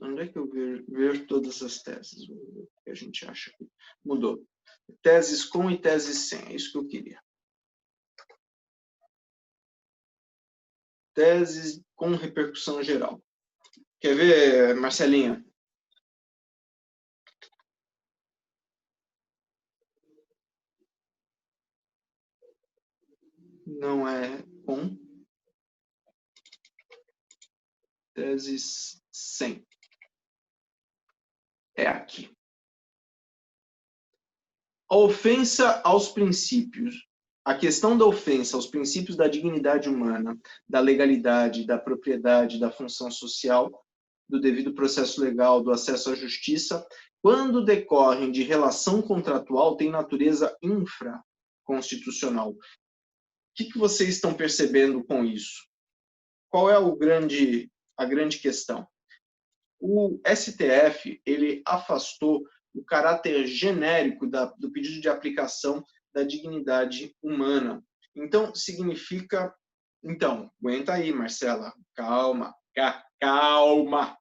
Speaker 1: Onde é que eu vejo todas as teses? O que a gente acha que mudou. Teses com e teses sem, é isso que eu queria. Teses com repercussão geral. Quer ver, Marcelinha? Não é com. Teses sem. É aqui. A ofensa aos princípios. A questão da ofensa aos princípios da dignidade humana, da legalidade, da propriedade, da função social, do devido processo legal, do acesso à justiça, quando decorrem de relação contratual, tem natureza infraconstitucional. O que vocês estão percebendo com isso? Qual é a grande questão? O STF ele afastou o caráter genérico do pedido de aplicação da dignidade humana. Então, significa... Então, aguenta aí, Marcela. Calma, calma,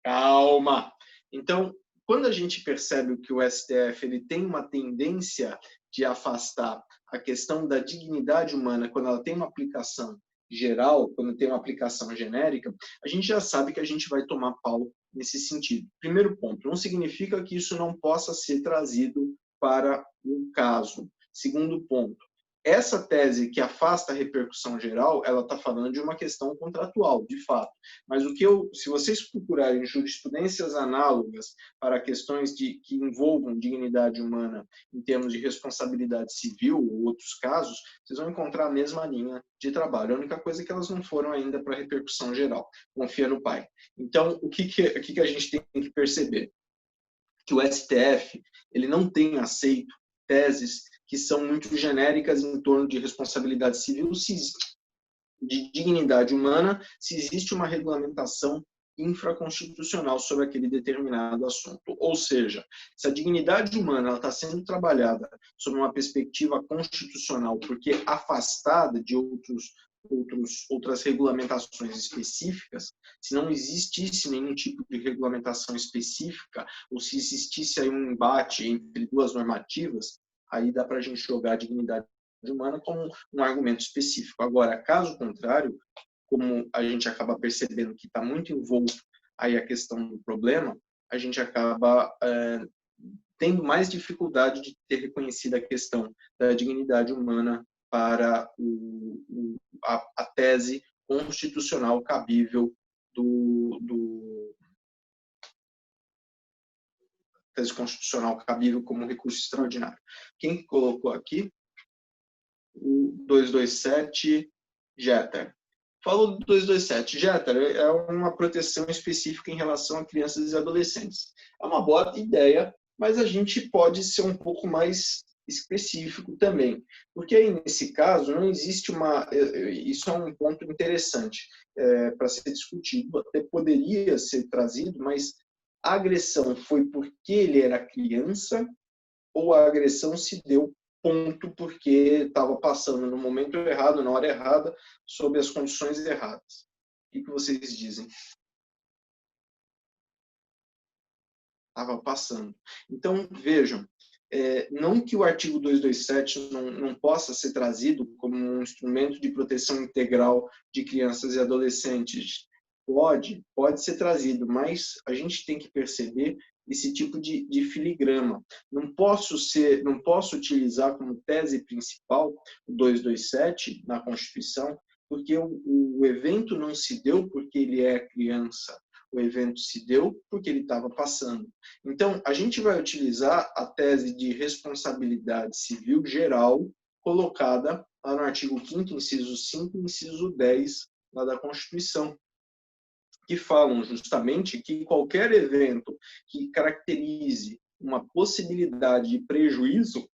Speaker 1: calma. Então, quando a gente percebe que o STF ele tem uma tendência de afastar a questão da dignidade humana quando ela tem uma aplicação geral, quando tem uma aplicação genérica, a gente já sabe que a gente vai tomar pau nesse sentido. Primeiro ponto, não significa que isso não possa ser trazido para o caso. Segundo ponto, essa tese que afasta a repercussão geral, ela está falando de uma questão contratual, de fato. Mas se vocês procurarem jurisprudências análogas para questões que envolvam dignidade humana em termos de responsabilidade civil ou outros casos, vocês vão encontrar a mesma linha de trabalho. A única coisa é que elas não foram ainda para repercussão geral. Confia no pai. Então, o que a gente tem que perceber? Que o STF ele não tem aceito teses que são muito genéricas em torno de responsabilidade civil, de dignidade humana, se existe uma regulamentação infraconstitucional sobre aquele determinado assunto. Ou seja, se a dignidade humana está sendo trabalhada sob uma perspectiva constitucional porque afastada de outras regulamentações específicas, se não existisse nenhum tipo de regulamentação específica, ou se existisse aí um embate entre duas normativas, aí dá para a gente jogar a dignidade humana como um argumento específico. Agora, caso contrário, como a gente acaba percebendo que está muito envolto aí a questão do problema, a gente acaba tendo mais dificuldade de ter reconhecido a questão da dignidade humana para a tese constitucional cabível tese constitucional cabível como recurso extraordinário. Quem colocou aqui? O 227, Jeter. Falou do 227. Jeter é uma proteção específica em relação a crianças e adolescentes. É uma boa ideia, mas a gente pode ser um pouco mais específico também, porque aí, nesse caso não existe isso é um ponto interessante para ser discutido, até poderia ser trazido, mas a agressão foi porque ele era criança ou a agressão se deu ponto porque estava passando no momento errado, na hora errada, sob as condições erradas. O que vocês dizem? Estava passando. Então, vejam, não que o artigo 227 não possa ser trazido como um instrumento de proteção integral de crianças e adolescentes. Pode ser trazido, mas a gente tem que perceber esse tipo de filigrama. Não posso utilizar como tese principal o 227 na Constituição, porque o evento não se deu porque ele é criança. O evento se deu porque ele estava passando. Então, a gente vai utilizar a tese de responsabilidade civil geral colocada lá no artigo 5º, inciso 5 e inciso 10 lá da Constituição, que falam justamente que qualquer evento que caracterize uma possibilidade de prejuízo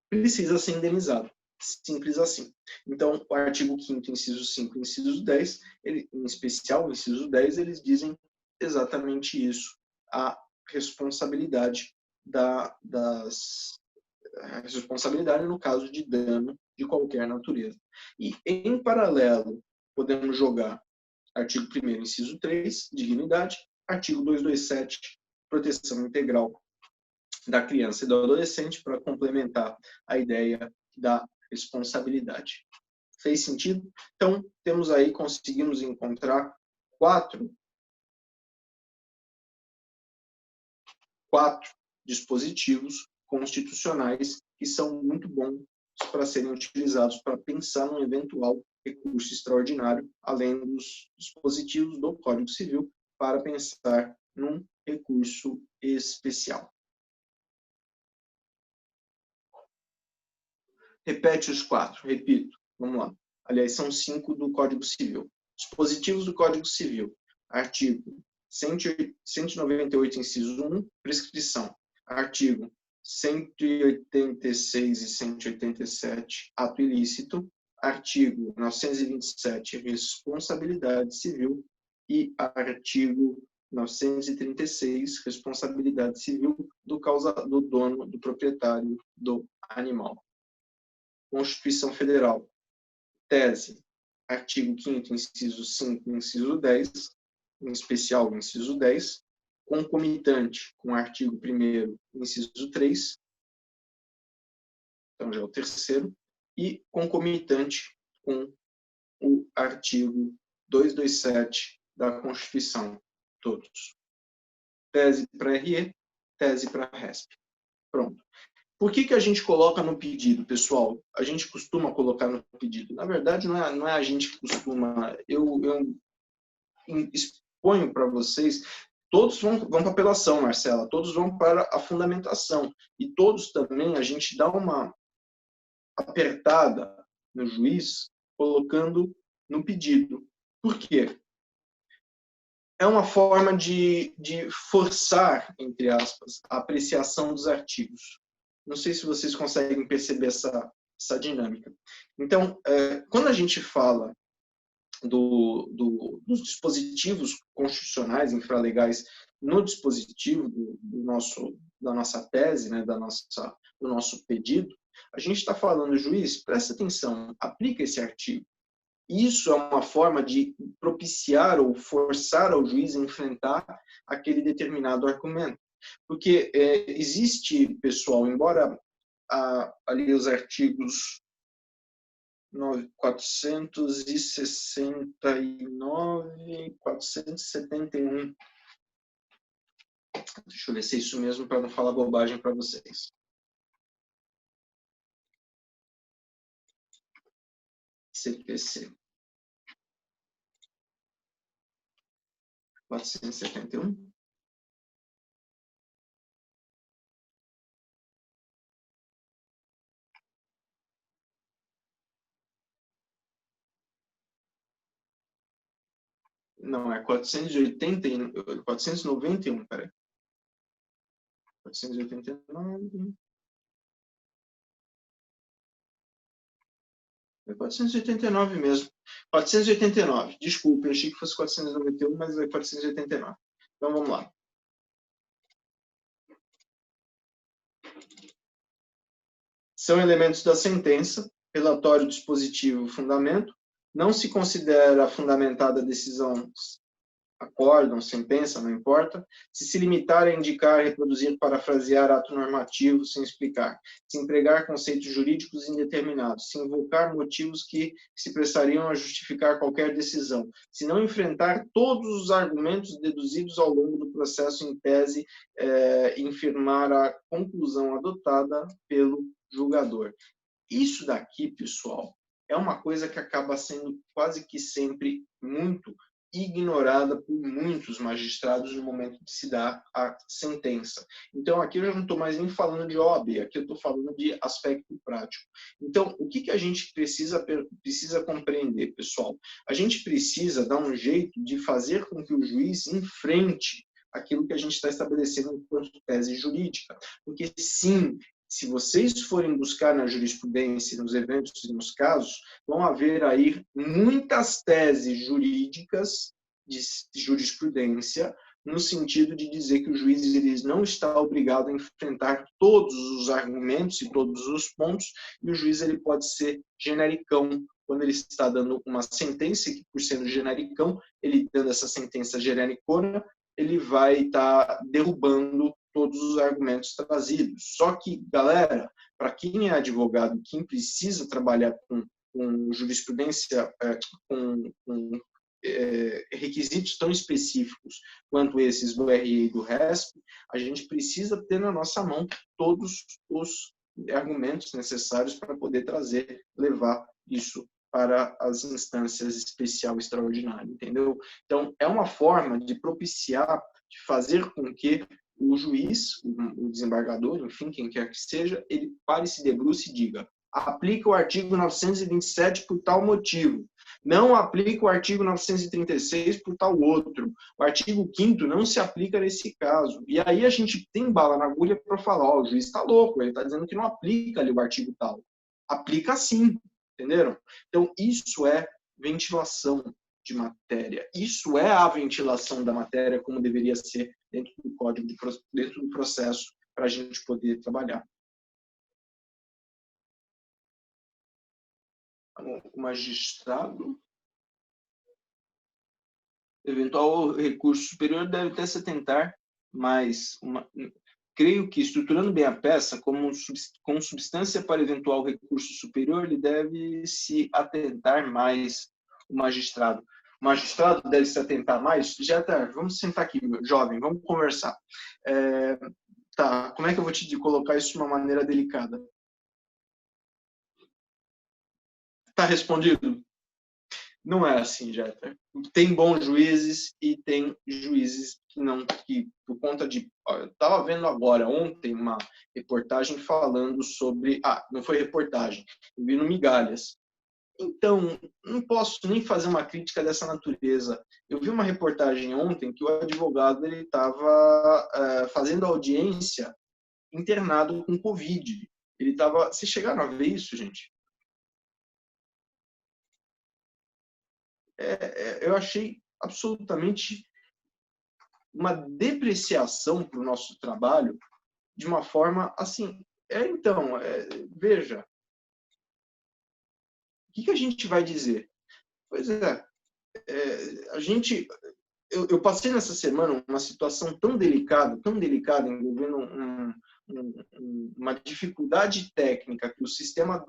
Speaker 1: precisa ser indenizado. Simples assim. Então, o artigo 5º, inciso 5 e inciso 10, em especial o inciso 10, eles dizem exatamente isso, a responsabilidade a responsabilidade no caso de dano de qualquer natureza. E, em paralelo, podemos jogar artigo 1º, inciso 3, dignidade, artigo 227, proteção integral da criança e do adolescente, para complementar a ideia da responsabilidade. Fez sentido? Então, temos aí, conseguimos encontrar quatro dispositivos constitucionais que são muito bons para serem utilizados para pensar num eventual recurso extraordinário, além dos dispositivos do Código Civil, para pensar num recurso especial. Repete os 4, repito, vamos lá. Aliás, são 5 do Código Civil. Dispositivos do Código Civil. Artigo 198, inciso 1, prescrição. Artigo 186 e 187, ato ilícito. Artigo 927, responsabilidade civil. E artigo 936, responsabilidade civil do dono, do proprietário do animal. Constituição Federal. Tese. Artigo 5º, inciso 5, inciso 10, em especial o inciso 10, concomitante com o artigo 1º, inciso 3, então já é o terceiro, e concomitante com o artigo 227 da Constituição, todos. Tese para RE, tese para RESP. Pronto. Por que a gente coloca no pedido, pessoal? A gente costuma colocar no pedido. Na verdade, não é a gente que costuma. Eu exponho para vocês. Todos vão para a apelação, Marcela. Todos vão para a fundamentação. E todos também a gente dá uma apertada no juiz, colocando no pedido. Por quê? É uma forma de forçar, entre aspas, a apreciação dos artigos. Não sei se vocês conseguem perceber essa dinâmica. Então, quando a gente fala dos dispositivos constitucionais, infralegais, no dispositivo da nossa tese, né, do nosso pedido, a gente está falando, juiz, presta atenção, aplica esse artigo. Isso é uma forma de propiciar ou forçar ao juiz a enfrentar aquele determinado argumento. Porque existe, pessoal, embora ali os artigos 469, 471, deixa eu ver se é isso mesmo para não falar bobagem para vocês. CPC 471. Não, é 491, peraí. 489. É 489 mesmo. 489. Desculpe, eu achei que fosse 491, mas é 489. Então, vamos lá. São elementos da sentença, relatório, dispositivo, fundamento. Não se considera fundamentada a decisão, acórdão, sentença, não importa, se limitar a indicar, reproduzir, parafrasear ato normativo sem explicar, se empregar conceitos jurídicos indeterminados, se invocar motivos que se prestariam a justificar qualquer decisão, se não enfrentar todos os argumentos deduzidos ao longo do processo em tese, infirmar a conclusão adotada pelo julgador. Isso daqui, pessoal, é uma coisa que acaba sendo quase que sempre muito ignorada por muitos magistrados no momento de se dar a sentença. Então, aqui eu já não estou mais nem falando de OAB, aqui eu estou falando de aspecto prático. Então, o que a gente precisa compreender, pessoal? A gente precisa dar um jeito de fazer com que o juiz enfrente aquilo que a gente está estabelecendo enquanto tese jurídica. Porque, sim, se vocês forem buscar na jurisprudência, nos eventos e nos casos, vão haver aí muitas teses jurídicas de jurisprudência, no sentido de dizer que o juiz ele não está obrigado a enfrentar todos os argumentos e todos os pontos, e o juiz ele pode ser genericão quando ele está dando uma sentença, que por sendo genericão, ele dando essa sentença genericona, ele vai estar derrubando todos os argumentos trazidos. Só que, galera, para quem é advogado, quem precisa trabalhar com jurisprudência, com requisitos tão específicos quanto esses do RE e do RESP, a gente precisa ter na nossa mão todos os argumentos necessários para poder levar isso para as instâncias especial e extraordinária, entendeu? Então, é uma forma de propiciar de fazer com que o juiz, o desembargador, enfim, quem quer que seja, ele pare, se debruce e diga: aplica o artigo 927 por tal motivo, não aplica o artigo 936 por tal outro, o artigo 5º não se aplica nesse caso. E aí a gente tem bala na agulha para falar: ó, o juiz está louco, ele está dizendo que não aplica ali o artigo tal. Aplica sim, entenderam? Então, isso é ventilação de matéria. Isso é a ventilação da matéria como deveria ser dentro do código, dentro do processo, para a gente poder trabalhar. O magistrado, eventual recurso superior deve até se atentar, mas creio que, estruturando bem a peça, com substância para eventual recurso superior, ele deve se atentar mais, o magistrado. O magistrado deve se atentar mais? Já tá, vamos sentar aqui, jovem, vamos conversar. Tá, como é que eu vou te colocar isso de uma maneira delicada? Tá respondido? Não é assim, Jéter. Tem bons juízes e tem juízes que não, que por conta de... Eu estava vendo agora, ontem, uma reportagem falando sobre... não foi reportagem, eu vi no Migalhas. Então, não posso nem fazer uma crítica dessa natureza. Eu vi uma reportagem ontem que o advogado estava fazendo audiência internado com Covid. Ele estava... Vocês chegaram a ver isso, gente? Eu achei absolutamente uma depreciação para o nosso trabalho de uma forma assim. Veja, o que a gente vai dizer? Pois é, eu passei nessa semana uma situação tão delicada, envolvendo uma dificuldade técnica que o sistema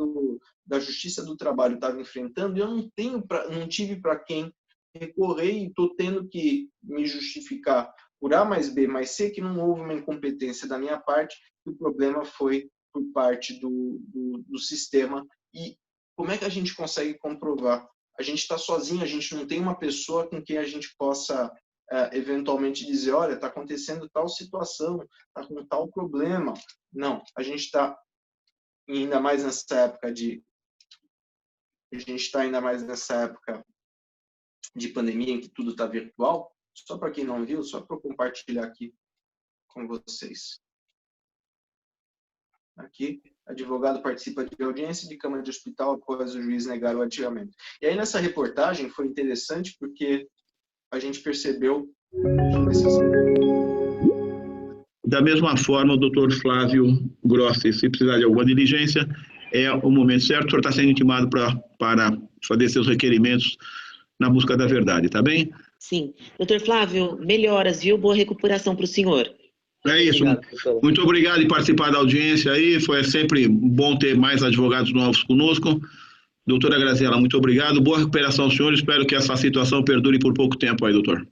Speaker 1: da Justiça do Trabalho estava enfrentando, e eu não tive para quem recorrer, e estou tendo que me justificar por A mais B mais C que não houve uma incompetência da minha parte, que o problema foi por parte do sistema. E como é que a gente consegue comprovar? A gente está sozinho, a gente não tem uma pessoa com quem a gente possa eventualmente dizer: olha, está acontecendo tal situação, está com tal problema. Não, a gente está ainda mais nessa época de pandemia, em que tudo está virtual. Só para quem não viu, só para compartilhar aqui com vocês. Aqui, advogado participa de audiência de cama de hospital após o juiz negar o adiamento. E aí, nessa reportagem, foi interessante porque a gente percebeu...
Speaker 2: Da mesma forma, o doutor Flávio Grossi, se precisar de alguma diligência, é o momento certo. O senhor está sendo intimado para fazer seus requerimentos na busca da verdade, tá bem?
Speaker 3: Sim. Doutor Flávio, melhoras, viu? Boa recuperação para o senhor.
Speaker 2: É isso. Obrigado, muito obrigado por participar da audiência aí. Foi sempre bom ter mais advogados novos conosco. Doutora Graziela, muito obrigado. Boa recuperação ao senhor. Espero que essa situação perdure por pouco tempo aí, doutor.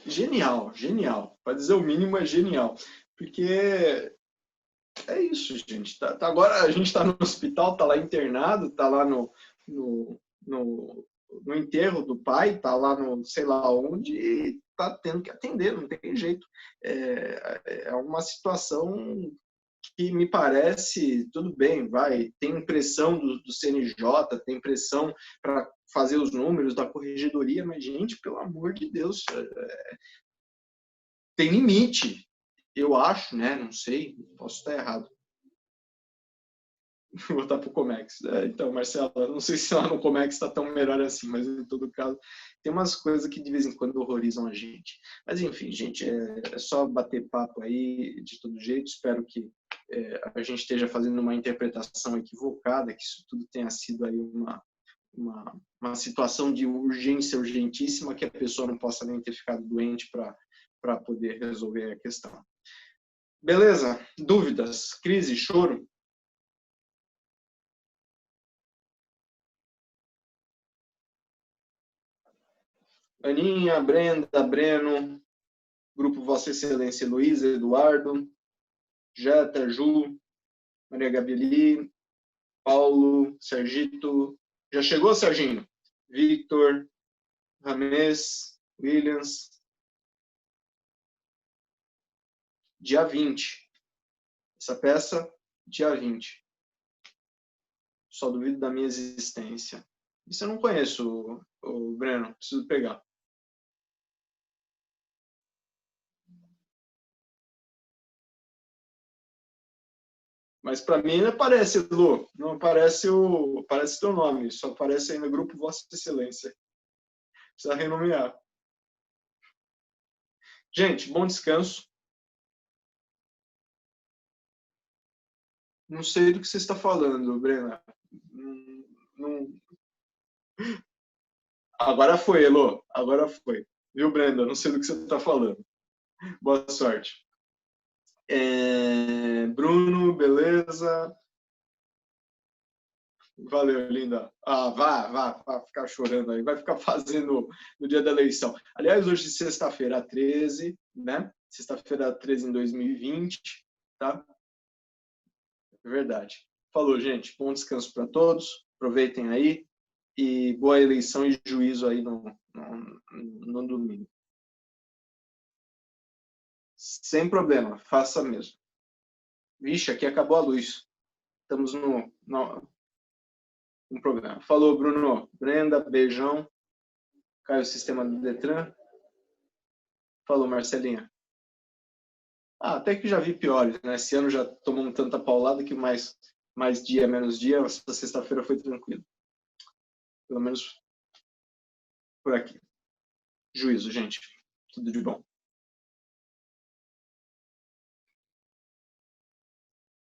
Speaker 1: Genial, genial. Para dizer o mínimo, é genial. Porque é isso, gente. Agora a gente está no hospital, está lá internado, está lá no enterro do pai, está lá no sei lá onde, e está tendo que atender, não tem jeito. É uma situação que me parece, tudo bem, tem pressão do CNJ, tem pressão para fazer os números da corregedoria, mas, gente, pelo amor de Deus, tem limite, eu acho, né? Não sei, posso estar errado. Vou botar para o Comex. Então, Marcelo, não sei se lá no Comex está tão melhor assim, mas em todo caso, tem umas coisas que de vez em quando horrorizam a gente. Mas, enfim, gente, é só bater papo aí de todo jeito. Espero que a gente esteja fazendo uma interpretação equivocada, que isso tudo tenha sido aí uma situação de urgência urgentíssima, que a pessoa não possa nem ter ficado doente para poder resolver a questão. Beleza? Dúvidas? Crise? Choro? Aninha, Brenda, Breno, Grupo Vossa Excelência Luísa, Eduardo, Jeta, Ju, Maria Gabeli, Paulo, Sergito, Já chegou, Serginho? Victor, Rames, Williams. Dia 20. Essa peça, dia 20. Só duvido da minha existência. Isso eu não conheço, o Breno. Preciso pegar. Mas para mim não aparece, Lu. Não aparece aparece teu nome. Só aparece aí no grupo Vossa Excelência. Precisa renomear. Gente, bom descanso. Não sei do que você está falando, Brena. Não... Agora foi, Elô. Agora foi. Viu, Brenda? Não sei do que você está falando. Boa sorte. Bruno, beleza? Valeu, linda. Vá ficar chorando aí. Vai ficar fazendo no dia da eleição. Aliás, hoje, sexta-feira 13, né? Sexta-feira 13 em 2020, tá? É verdade. Falou, gente. Bom descanso para todos. Aproveitem aí. E boa eleição e juízo aí no domingo. Sem problema, faça mesmo. Vixe, aqui acabou a luz. Estamos no problema. Falou, Bruno. Brenda, beijão. Caiu o sistema do Detran. Falou, Marcelinha. Até que já vi piores, né? Esse ano já tomamos tanta paulada que mais dia, menos dia. Essa sexta-feira foi tranquilo. Pelo menos por aqui. Juízo, gente. Tudo de bom.